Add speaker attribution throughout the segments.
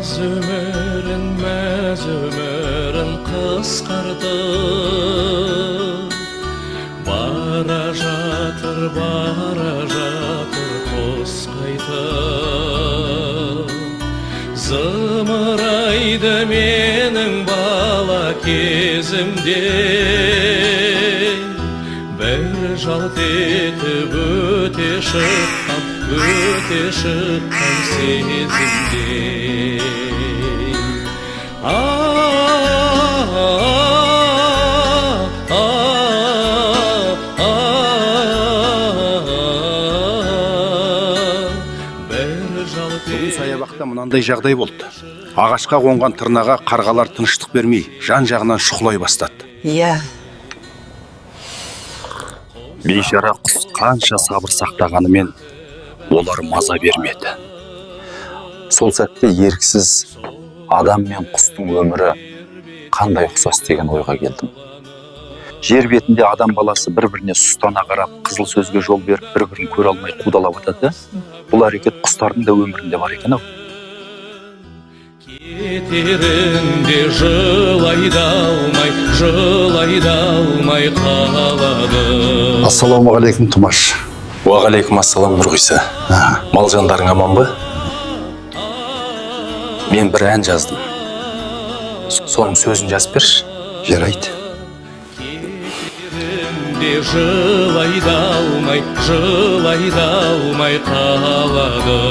Speaker 1: мәз өмірін қысқарды. Бара жатыр құс қайтып. Зымырайды менің бала кезімде, бір жалт етіп өте шыққан сезімде.
Speaker 2: Бүгін саябақта мынандай жағдай болды. Ағашқа қонған тырнаға қарғалар тыныштық бермей, жан-жағынан шұқылай бастады.
Speaker 3: Иә.
Speaker 2: Бейшара құс қанша сабыр сақтағанымен олар маза бермеді.
Speaker 4: Сол сәтте еріксіз адам мен құстың өмірі қандай ұқсас деген ойға келдім. Жер бетінде адам баласы бір-біріне сұстана қарап, қызыл сөзге жол беріп, бір-бірін көре алмай қудалап жатады. Бұл әрекет құстардың да өмірінде бар екен ау.
Speaker 1: Кетерінде жылайда алмай қалады.
Speaker 2: Ассалаумағалейкум, Тұмаш.
Speaker 4: Уағалейкум ассалам, Нұрғиса. Мал жандарың аман ба? Мен бір ән жаздым. Соның сөзін жазып берші.
Speaker 2: Жарайды.
Speaker 1: Жылайда алмай қалады.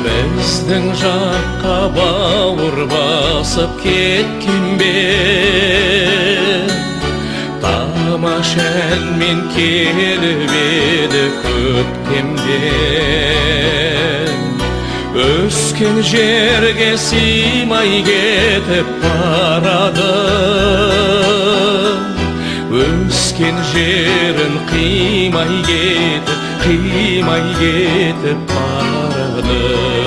Speaker 1: Біздің жаққа бауыр басып кеткен бе, тамаш әнмен келіп еді көктемден. Өскен жерге сыймай кетіп барады, өскен жерін қимай кетіп барады.